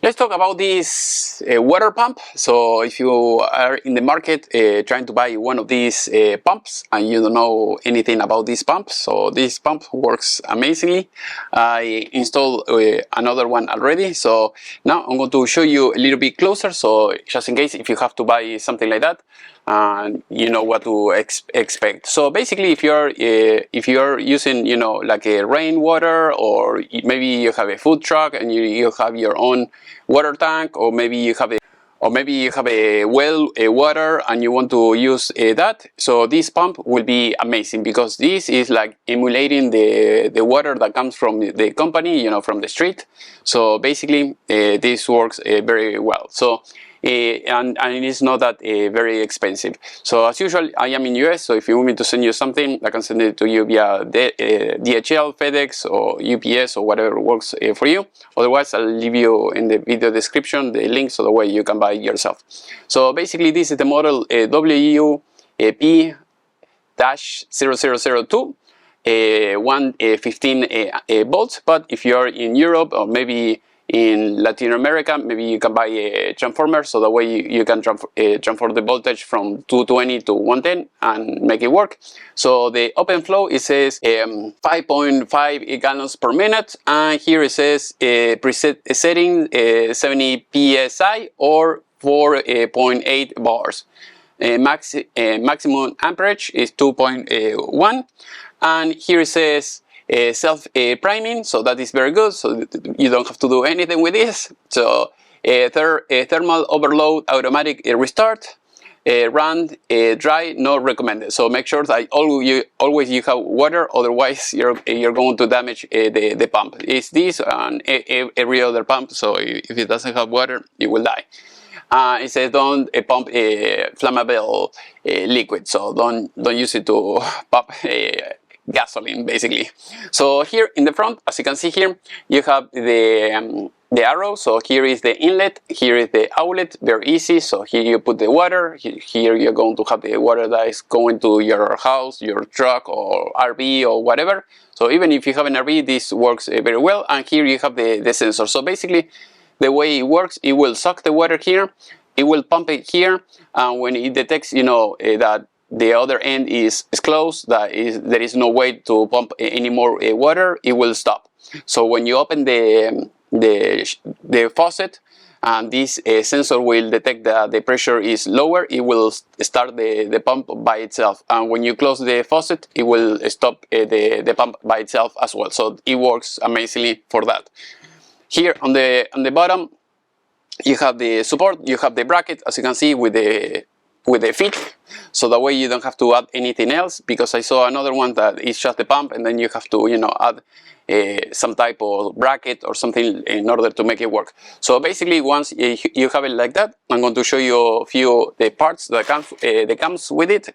Let's talk about this water pump. So if you are in the market trying to buy one of these pumps and you don't know anything about this pump, so this pump works amazingly. I installed another one already, so now I'm going to show you a little bit closer, so just in case if you have to buy something like that, you know what to expect. So basically, if you're using, you know, like a rainwater, or maybe you have a food truck and you have your own water tank, or maybe you have a well water and you want to use that, so this pump will be amazing, because this is like emulating the water that comes from the company, you know, from the street. So basically this works very well. So and it is not that very expensive. So as usual, I am in US, so if you want me to send you something, I can send it to you via DHL, FedEx, or UPS, or whatever works for you. Otherwise, I'll leave you in the video description the link, so the way you can buy it yourself. So basically, this is the model WUP-0002. 115 volts, but if you're in Europe or maybe in Latin America, maybe you can buy a transformer, so that way you can transfer the voltage from 220 to 110 and make it work. So the open flow, it says 5.5 gallons per minute, and here it says preset setting 70 psi or 4.8 bars. Maximum amperage is 2.1, and here it says self-priming, so that is very good, so you don't have to do anything with this. So thermal overload automatic restart, run dry not recommended. So make sure that always you have water, otherwise you're going to damage the pump. It's this and every other pump, so if it doesn't have water, it will die. It says don't pump flammable liquid, so don't use it to pump gasoline, basically. So here in the front, as you can see here, you have the arrow. So here is the inlet, here is the outlet, very easy. So here you put the water, here you're going to have the water that is going to your house, your truck, or RV, or whatever. So even if you have an RV, this works very well. And here you have the sensor. So basically, the way it works, it will suck the water here, it will pump it here, and when it detects, you know, that the other end is closed, there is no way to pump any more water, it will stop. So when you open the faucet, and this sensor will detect that the pressure is lower, it will start the pump by itself, and when you close the faucet, it will stop the pump by itself as well. So it works amazingly for that. Here on the bottom, you have the support, you have the bracket, as you can see, with the feet, so that way you don't have to add anything else, because I saw another one that is just the pump and then you have to, you know, add some type of bracket or something in order to make it work. So basically, once you have it like that, I'm going to show you a few the parts that comes with it.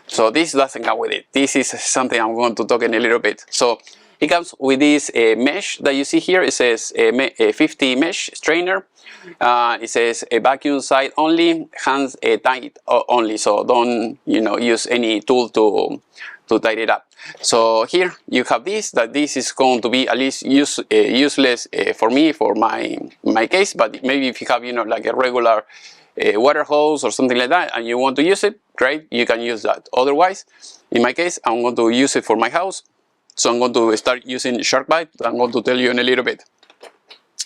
So this doesn't come with it. This is something I'm going to talk in a little bit. So it comes with this mesh that you see here. It says 50 mesh strainer. It says a vacuum side only, hands tight only. So don't, you know, use any tool to tight it up. So here you have this. That this is going to be at least useless for me, for my case. But maybe if you have, you know, like a regular water hose or something like that, and you want to use it, great, you can use that. Otherwise, in my case, I'm going to use it for my house. So I'm going to start using shark bite. I'm going to tell you in a little bit.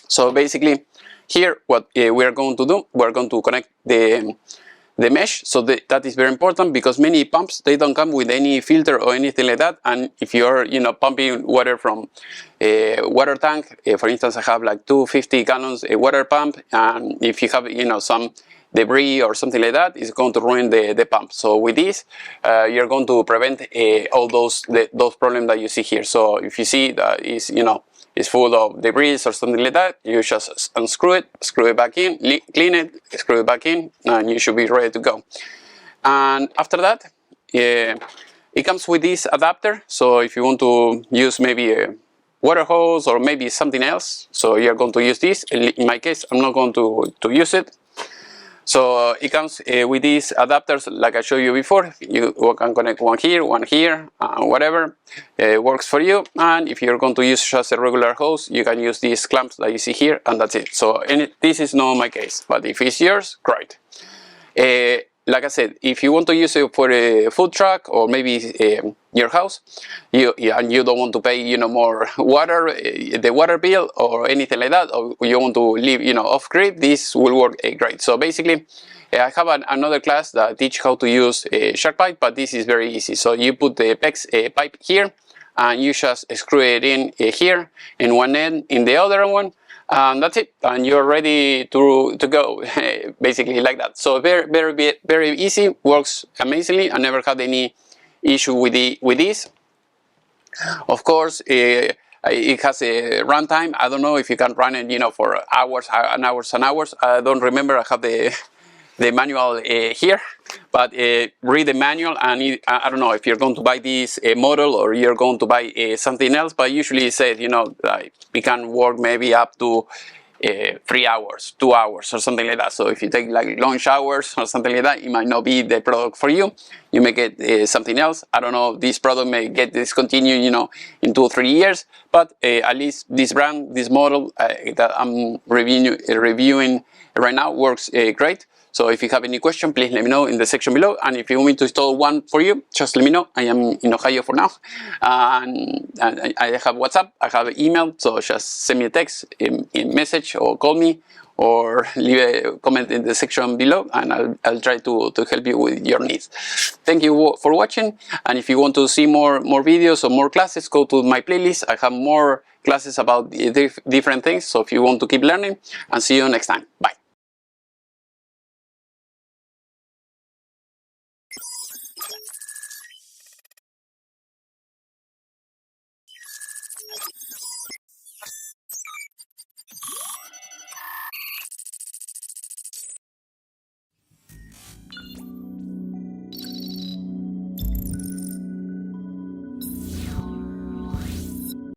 So basically, here what we are going to do, we're going to connect the mesh. So that is very important, because many pumps, they don't come with any filter or anything like that. And if you're, you know, pumping water from a water tank, for instance, I have like 250 gallons a water pump, and if you have, you know, some debris or something like that, it's going to ruin the pump. So with this, you're going to prevent all those problems that you see here. So if you see that is, you know, is full of debris or something like that, you just unscrew it, screw it back in, clean it, screw it back in, and you should be ready to go. And after that, it comes with this adapter. So if you want to use maybe a water hose or maybe something else, so you're going to use this. In my case, I'm not going to use it. So it comes with these adapters like I showed you before. You can connect one here, whatever works for you. And if you're going to use just a regular hose, you can use these clamps that you see here, and that's it. So this is not my case, but if it's yours, great. Like I said, if you want to use it for a food truck or maybe your house, and you don't want to pay more water, the water bill or anything like that, or you want to live off grid, this will work great. So basically, I have another class that teach how to use shark pipe, but this is very easy. So you put the PEX pipe here, and you just screw it in here in one end, in the other one. And that's it, and you're ready to go, basically like that. So very easy, works amazingly. I never had any issue with this. Of course, it has a runtime. I don't know if you can run it, for hours and hours and hours. I don't remember. I have the manual here, but read the manual, and I don't know if you're going to buy this model or you're going to buy something else, but usually it says like it can work maybe up to 3 hours, 2 hours or something like that. So if you take like long showers or something like that, it might not be the product for you. You may get something else. I don't know, this product may get discontinued in 2 or 3 years, but at least this brand, this model that I'm reviewing right now works great. So if you have any question, please let me know in the section below. And if you want me to install one for you, just let me know. I am in Ohio for now. And I have WhatsApp, I have email. So just send me a text, a message, or call me, or leave a comment in the section below, and I'll try to help you with your needs. Thank you for watching. And if you want to see more videos or more classes, go to my playlist. I have more classes about different things. So if you want to keep learning, and see you next time. Bye.